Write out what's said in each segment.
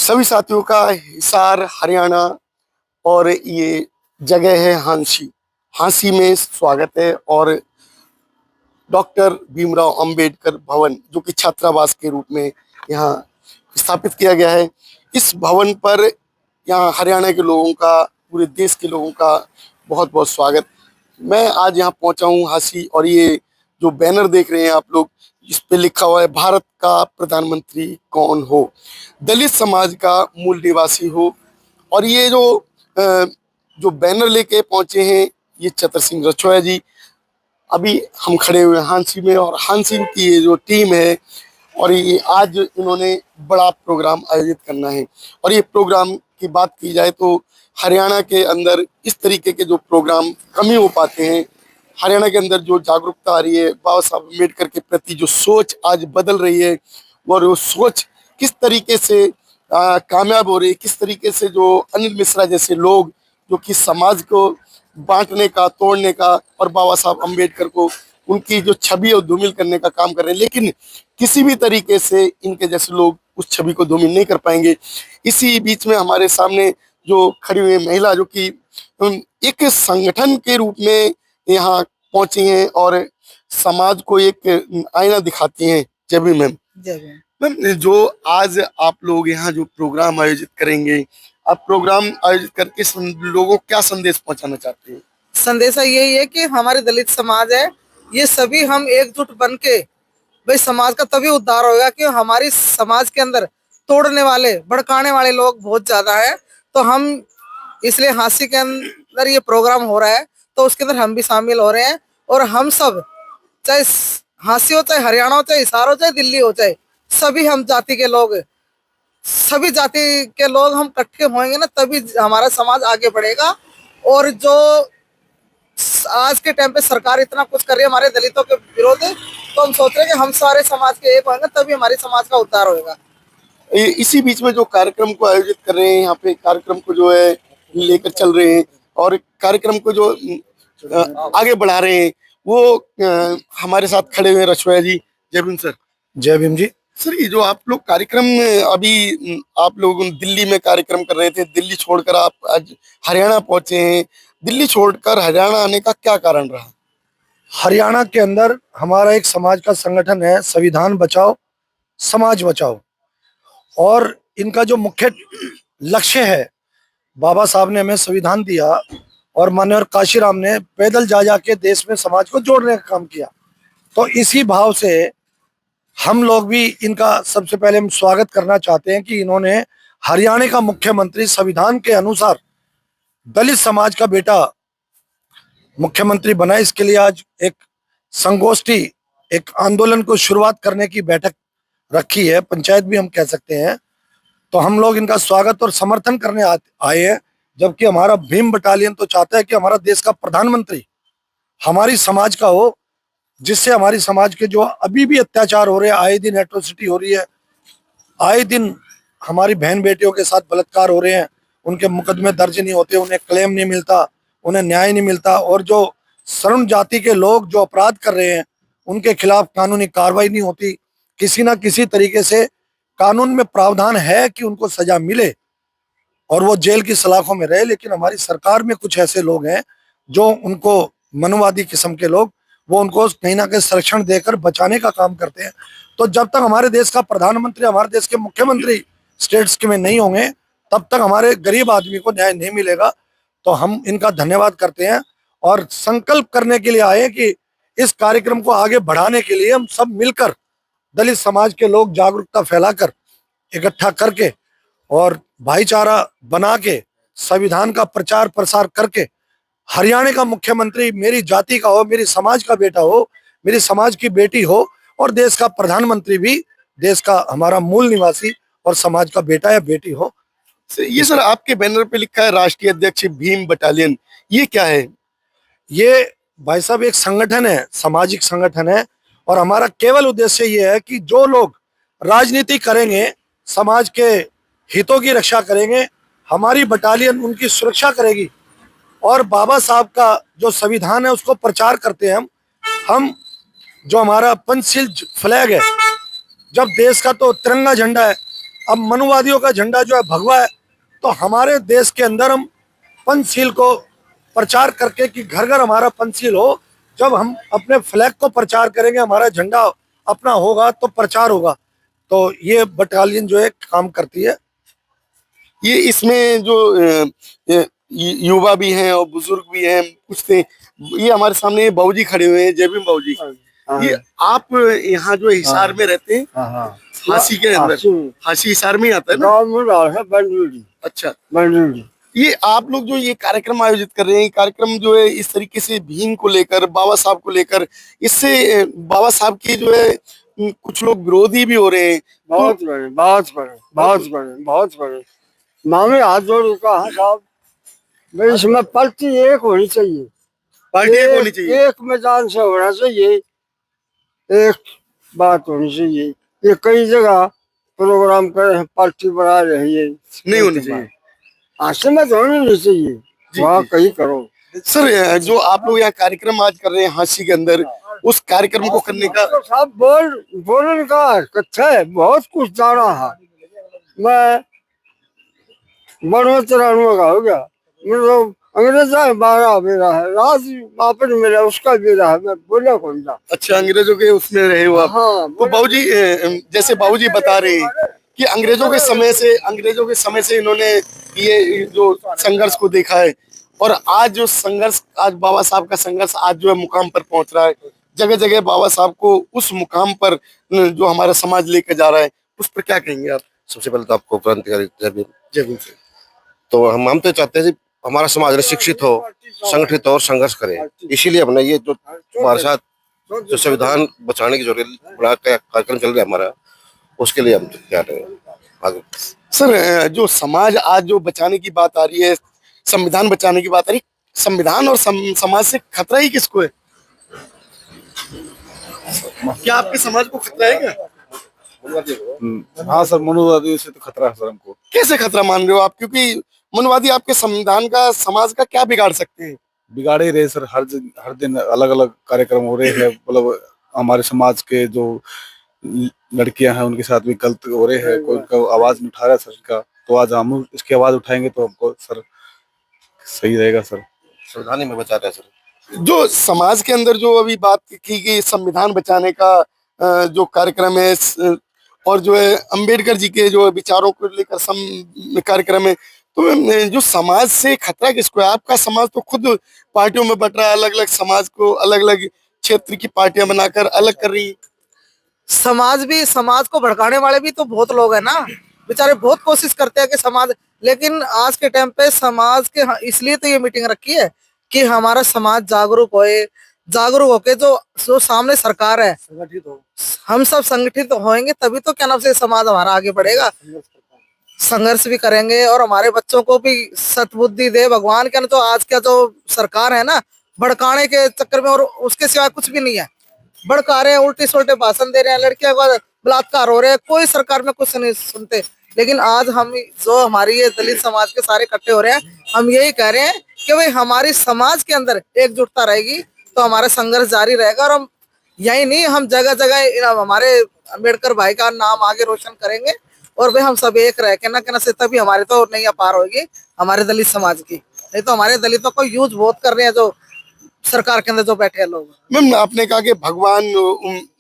सभी साथियों का हिसार हरियाणा और ये जगह है हांसी। हांसी में स्वागत है। और डॉक्टर भीमराव अंबेडकर भवन जो कि छात्रावास के रूप में यहाँ स्थापित किया गया है, इस भवन पर यहाँ हरियाणा के लोगों का, पूरे देश के लोगों का बहुत बहुत स्वागत। मैं आज यहाँ पहुंचा हूँ हांसी, और ये जो बैनर देख रहे हैं आप लोग, इस पे लिखा हुआ है भारत का प्रधानमंत्री कौन हो, दलित समाज का मूल निवासी हो। और ये जो बैनर लेके पहुंचे हैं, ये छतर सिंह रछोया जी। अभी हम खड़े हुए हैं हांसी में, और हांसी की ये जो टीम है, और ये आज इन्होंने बड़ा प्रोग्राम आयोजित करना है। और ये प्रोग्राम की बात की जाए तो हरियाणा के अंदर इस तरीके के जो प्रोग्राम कम ही हो पाते हैं। हरियाणा के अंदर जो जागरूकता आ रही है, बाबा साहब अम्बेडकर के प्रति जो सोच आज बदल रही है, और वो सोच किस तरीके से कामयाब हो रही है, किस तरीके से जो अनिल मिश्रा जैसे लोग जो कि समाज को बांटने का, तोड़ने का, और बाबा साहब अम्बेडकर को उनकी जो छवि है धूमिल करने का काम कर रहे हैं, लेकिन किसी भी तरीके से इनके जैसे लोग उस छवि को धूमिल नहीं कर पाएंगे। इसी बीच में हमारे सामने जो खड़ी हुई महिला, जो कि एक संगठन के रूप में यहाँ पहुंची हैं और समाज को एक आईना दिखाती हैं। जय भीम मैम। जय भीम। मैम, जो आज आप लोग यहाँ जो प्रोग्राम आयोजित करेंगे, आप प्रोग्राम आयोजित करके लोगों को क्या संदेश पहुंचाना चाहते हैं? संदेशा यही है कि हमारे दलित समाज है, ये सभी हम एकजुट बन के भाई समाज का तभी उद्धार होगा कि हमारी समाज के अंदर तोड़ने वाले, भड़काने वाले लोग बहुत ज्यादा है। तो हम इसलिए हांसी के अंदर ये प्रोग्राम हो रहा है, तो उसके अंदर हम भी शामिल हो रहे हैं। और हम सब, चाहे हांसी हो, चाहे हरियाणा हो, चाहे हिसार हो, चाहे दिल्ली हो, चाहे सभी हम जाति के लोग, सभी जाति के लोग हम इकट्ठे होंगे ना, तभी हमारा समाज आगे बढ़ेगा। और जो आज के टाइम पे सरकार इतना कुछ कर रही है हमारे दलितों के विरोध, तो हम सोच रहे हैं कि हम सारे समाज के एक होंगे, तभी हमारे समाज का उद्धार होगा। इसी बीच में जो कार्यक्रम को आयोजित कर रहे हैं, यहाँ पे कार्यक्रम को जो है लेकर चल रहे हैं, और कार्यक्रम को जो आगे बढ़ा रहे हैं, वो हमारे साथ खड़े हुए रछोया जी। जय भीम सर। जय भीम जी। सर, ये जो आप लोग कार्यक्रम अभी आप लोग दिल्ली में कार्यक्रम कर रहे थे, दिल्ली छोड़कर आप आज हरियाणा पहुंचे हैं। दिल्ली छोड़कर हरियाणा आने का क्या कारण रहा? हरियाणा के अंदर हमारा एक समाज का संगठन है, संविधान बचाओ समाज बचाओ, और इनका जो मुख्य लक्ष्य है, बाबा साहब ने हमें संविधान दिया और माननीय काशीराम ने पैदल जा जाके देश में समाज को जोड़ने का काम किया। तो इसी भाव से हम लोग भी इनका सबसे पहले हम स्वागत करना चाहते हैं कि इन्होंने हरियाणा का मुख्यमंत्री संविधान के अनुसार दलित समाज का बेटा मुख्यमंत्री बना। इसके लिए आज एक संगोष्ठी, एक आंदोलन को शुरुआत करने की बैठक रखी है, पंचायत भी हम कह सकते हैं। तो हम लोग इनका स्वागत और समर्थन करने आए हैं, जबकि हमारा भीम बटालियन तो चाहता है कि हमारा देश का प्रधानमंत्री हमारी समाज का हो, जिससे हमारी समाज के जो अभी भी अत्याचार हो रहे हैं, आए दिन एट्रोसिटी हो रही है, आए दिन हमारी बहन बेटियों के साथ बलात्कार हो रहे हैं, उनके मुकदमे दर्ज नहीं होते, उन्हें क्लेम नहीं मिलता, उन्हें न्याय नहीं मिलता, और जो सर्ण जाति के लोग जो अपराध कर रहे हैं उनके खिलाफ कानूनी कार्रवाई नहीं होती। किसी ना किसी तरीके से कानून में प्रावधान है कि उनको सजा मिले और वो जेल की सलाखों में रहे, लेकिन हमारी सरकार में कुछ ऐसे लोग हैं जो उनको, मनुवादी किस्म के लोग, वो उनको कहीं ना कहीं संरक्षण देकर बचाने का काम करते हैं। तो जब तक हमारे देश का प्रधानमंत्री, हमारे देश के मुख्यमंत्री स्टेट्स के में नहीं होंगे, तब तक हमारे गरीब आदमी को न्याय नहीं मिलेगा। तो हम इनका धन्यवाद करते हैं और संकल्प करने के लिए आए कि इस कार्यक्रम को आगे बढ़ाने के लिए हम सब मिलकर, दलित समाज के लोग जागरूकता फैलाकर, इकट्ठा करके और भाईचारा बना के, संविधान का प्रचार प्रसार करके, हरियाणा का मुख्यमंत्री मेरी जाति का हो, मेरी समाज का बेटा हो, मेरी समाज की बेटी हो, और देश का प्रधानमंत्री भी देश का हमारा मूल निवासी और समाज का बेटा या बेटी हो। ये सर, आपके बैनर पे लिखा है राष्ट्रीय अध्यक्ष भीम बटालियन, ये क्या है? ये भाई साहब एक संगठन है, सामाजिक संगठन है, और हमारा केवल उद्देश्य ये है कि जो लोग राजनीति करेंगे, समाज के हितों की रक्षा करेंगे, हमारी बटालियन उनकी सुरक्षा करेगी। और बाबा साहब का जो संविधान है उसको प्रचार करते हैं हम जो हमारा पंचशील फ्लैग है, जब देश का तो तिरंगा झंडा है, अब मनुवादियों का झंडा जो है भगवा है, तो हमारे देश के अंदर हम पंचशील को प्रचार करके कि घर घर हमारा पंचशील हो, जब हम अपने फ्लैग को प्रचार करेंगे, हमारा झंडा अपना होगा तो प्रचार होगा। तो ये बटालियन जो है काम करती है। ये इसमें जो युवा भी हैं और बुजुर्ग भी हैं कुछ थे, ये हमारे सामने ये बाबूजी खड़े हुए हैं, जय भीम बाबूजी। ये आप यहाँ जो हिसार में रहते हैं, हांसी के अंदर, हांसी हिसार में ही आता है ना? अच्छा, ये आप लोग जो ये कार्यक्रम आयोजित कर रहे हैं, ये कार्यक्रम जो है इस तरीके से भीम को लेकर, बाबा साहब को लेकर, इससे बाबा साहब की जो है कुछ लोग विरोधी भी हो रहे हैं। बहुत बड़े, बहुत बड़े, बहुत बड़े, बहुत बड़े। मामे हाथ जोड़ के कहा साहब, भाई इसमें पार्टी एक होनी चाहिए, पार्टी एक होनी चाहिए, एक मैदान से होना चाहिए, एक बात होनी चाहिए। ये कई जगह प्रोग्राम कर रहे हैं, पार्टी बना रही है, नहीं होनी चाहिए, आश्रम में होनी नहीं चाहिए, वहाँ कहीं करो। सर जो आप लोग यहाँ कार्यक्रम आज कर रहे हैं हांसी के अंदर, उस कार्यक्रम को करने का साहब बोलने का कथा है, बहुत कुछ जाना है। मैं 92-93 का हो गया, मतलब अंग्रेजा मारा मेरा है, राज वापस मेरा उसका भी रहा है, मैं बोला कौन सा। अच्छा, अंग्रेजों के उसमें रहे हो आप। हाँ, तो बाबूजी जैसे बाबूजी बता रहे हैं कि अंग्रेजों के समय से इन्होंने ये जो संघर्ष को देखा है, और आज जो संघर्ष, आज बाबा साहब का संघर्ष आज जो है मुकाम पर पहुंच रहा है, जगह जगह बाबा साहब को उस मुकाम पर जो हमारा समाज लेकर जा रहा है, उस पर क्या कहेंगे आप? सबसे पहले तो आपको क्रांतिकारी जय भीम। जय भीम से। तो हम तो चाहते हैं कि हमारा समाज शिक्षित हो, संगठित हो और संघर्ष करे। इसीलिए हमने ये जो हमारे साथ जो संविधान बचाने की जो बड़ा कार्यक्रम चल रहा है हमारा, उसके लिए हम तैयार हैं आगे। सर जो समाज आज जो बचाने की बात आ रही है, संविधान बचाने की बात आ रही है, संविधान और समाज से खतरा ही किसको है? क्या आपके समाज को खतरा है क्या? हाँ सर, मनुवादियों से तो खतरा है सर हमको। कैसे खतरा मान रहे हो आप? क्योंकि मनुवादी आपके संविधान का, समाज का क्या बिगाड़ सकते हैं? बिगाड़ ही रहे सर, हर दिन अलग अलग कार्यक्रम हो रहे हैं। मतलब हमारे समाज के जो लड़कियां हैं उनके साथ भी गलत हो रहे हैं, कोई उनका आवाज नहीं उठा रहा है सर का। तो आज हम इसकी आवाज उठाएंगे तो हमको सर सही रहेगा सर। संविधान ही में बचा रहे हैं सर। जो समाज के अंदर जो अभी बात की गई संविधान बचाने का जो कार्यक्रम है, और जो है अंबेडकर जी के जो विचारों को लेकर कार्यक्रम है, तो जो समाज से खतरा किसको है? आपका समाज तो खुद पार्टियों में बट रहा है, अलग अलग समाज को अलग अलग क्षेत्र की पार्टियां बनाकर अलग कर रही है। समाज को भड़काने वाले भी तो बहुत लोग हैं ना, बेचारे बहुत कोशिश करते हैं कि समाज, लेकिन आज के टाइम पे समाज के, इसलिए तो ये मीटिंग रखी है कि हमारा समाज जागरूक होए, जागरूक होके जो सामने सरकार है, संगठित हो, हम सब संगठित होएंगे तभी तो क्या नाम से समाज हमारा आगे बढ़ेगा। संघर्ष भी करेंगे और हमारे बच्चों को भी सद्बुद्धि दे भगवान के। तो आज का जो सरकार है ना, भड़काने के चक्कर में, और उसके सिवाय कुछ भी नहीं है, भड़का रहे हैं, उल्टे सुलटे भाषण दे रहे हैं, लड़कियों का बलात्कार हो रहे हैं, कोई सरकार में कुछ नहीं सुनते। लेकिन आज हम जो हमारी ये दलित समाज के सारे इकट्ठे हो रहे हैं, हम यही कह रहे हैं कि भाई हमारी समाज के अंदर एकजुटता रहेगी तो हमारा संघर्ष जारी रहेगा। और हम यही नहीं, हम जगह जगह हमारे अम्बेडकर भाई का नाम आगे रोशन करेंगे, और भाई हम सब एक रह के ना से तभी हमारे तो नैया पार होगी हमारे दलित समाज की। नहीं तो हमारे दलितों को यूज बहुत कर रहे हैं जो सरकार के अंदर जो बैठे हैं लोग। मैम आपने कहा कि भगवान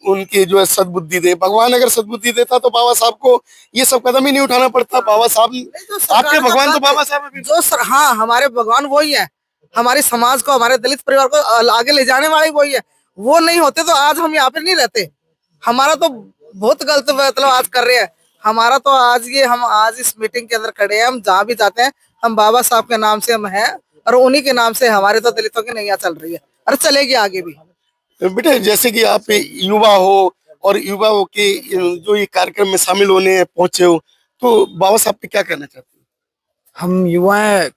उनकी जो है सद्बुद्धि दे, भगवान अगर सद्बुद्धि देता तो बाबा साहब को ये सब कदम ही नहीं उठाना पड़ता। बाबा साहब आपके भगवान तो बाबा साहब है। हाँ, हमारे भगवान वही है, हमारे समाज को, हमारे दलित परिवार को आगे ले जाने वाले वही है। वो नहीं होते तो आज हम यहाँ पे नहीं रहते। हमारा तो बहुत गलत मतलब आज कर रहे हैं। हमारा तो हम आज इस मीटिंग के अंदर खड़े हैं, हम जहाँ भी जाते हैं हम बाबा साहब के नाम से हम हैं, और उन्हीं के नाम से हमारे तो दलितों की नैया चल रही है और चलेगी आगे भी। बेटे जैसे कि आप युवा हो और युवाओं के जो ये कार्यक्रम में शामिल होने पहुंचे हो, तो बाबा साहब पे क्या कहना चाहते हैं? हम युवा हैं,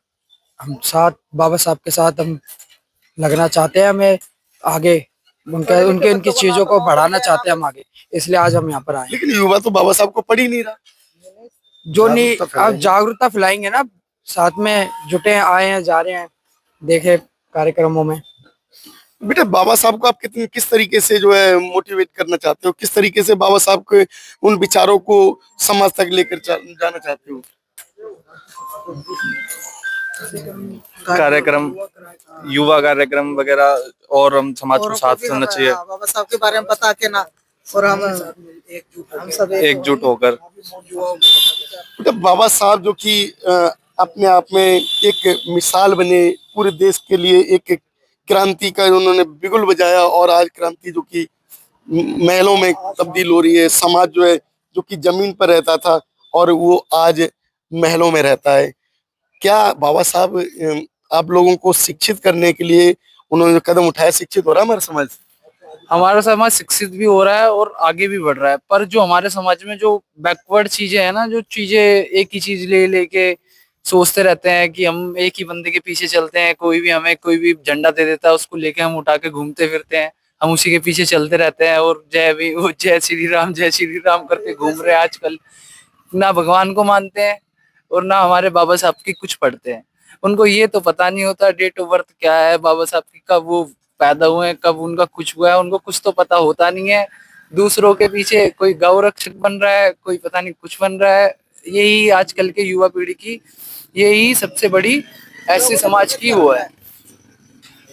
हम साथ बाबा साहब के साथ हम लगना चाहते हैं, हमें आगे उनकी चीजों को बढ़ाना चाहते हैं हम आगे, इसलिए आज हम यहाँ पर आए। लेकिन युवा तो बाबा साहब को पढ़ ही नहीं रहा। जो नहीं, अब जागरूकता फैलाएंगे ना, साथ में जुटे हैं, आए हैं, जा रहे हैं, देखे कार्यक्रमों में। बेटा बाबा साहब को आप कितने किस तरीके से जो है मोटिवेट करना चाहते हो, किस तरीके से बाबा साहब के उन विचारों को समाज तक लेकर जाना चाहते हो? कार्यक्रम, युवा कार्यक्रम वगैरह, और हम समाज को औरों साथ भी चलना हमें, चाहिए, हाँ, बाबा साहब के बारे में बता के ना, और हम सब एकजुट होकर। बेटा बाबा साहब जो कि अपने आप में एक मिसाल बने, पूरे देश के लिए एक क्रांति का उन्होंने बिगुल बजाया, और आज क्रांति जो कि महलों में तब्दील हो रही है। समाज जो है जो कि जमीन पर रहता था और वो आज महलों में रहता है। क्या बाबा साहब आप लोगों को शिक्षित करने के लिए उन्होंने जो कदम उठाया, शिक्षित हो रहा है हमारा समाज? हमारा समाज शिक्षित भी हो रहा है और आगे भी बढ़ रहा है, पर जो हमारे समाज में जो बैकवर्ड चीजें है ना, जो चीजें एक ही चीज ले लेके सोचते रहते हैं कि हम एक ही बंदे के पीछे चलते हैं, कोई भी झंडा दे देता है उसको लेके हम उठा के घूमते फिरते हैं, हम उसी के पीछे चलते रहते हैं और जय श्री राम करके घूम रहे हैं आजकल। ना भगवान को मानते हैं और ना हमारे बाबा साहब की कुछ पढ़ते हैं। उनको ये तो पता नहीं होता डेट ऑफ बर्थ क्या है बाबा साहब की, कब वो पैदा हुए हैं, कब उनका कुछ हुआ है, उनको कुछ तो पता होता नहीं है। दूसरों के पीछे कोई गौ रक्षक बन रहा है, कोई पता नहीं कुछ बन रहा है। यही आजकल के युवा पीढ़ी की यही सबसे बड़ी ऐसी समाज की वो है,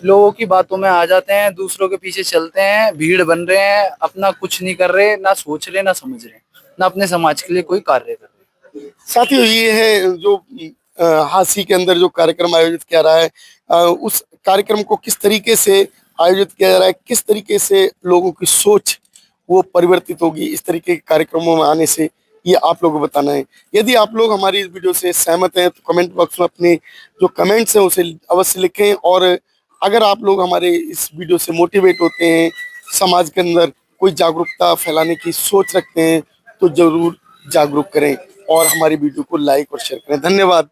लोगों की बातों में आ जाते हैं, दूसरों के पीछे चलते हैं, भीड़ बन रहे हैं, अपना कुछ नहीं कर रहे, ना सोच रहे, ना समझ रहे, ना अपने समाज के लिए कोई कार्य कर रहे। साथियों ये है जो हांसी के अंदर जो कार्यक्रम आयोजित किया रहा है, उस कार्यक्रम को किस तरीके से आयोजित किया जा रहा है, किस तरीके से लोगों की सोच वो परिवर्तित होगी इस तरीके के कार्यक्रमों में आने से, ये आप लोगों को बताना है। यदि आप लोग हमारी इस वीडियो से सहमत हैं तो कमेंट बॉक्स में अपने जो कमेंट्स हैं उसे अवश्य लिखें, और अगर आप लोग हमारे इस वीडियो से मोटिवेट होते हैं, समाज के अंदर कोई जागरूकता फैलाने की सोच रखते हैं, तो जरूर जागरूक करें और हमारी वीडियो को लाइक और शेयर करें। धन्यवाद।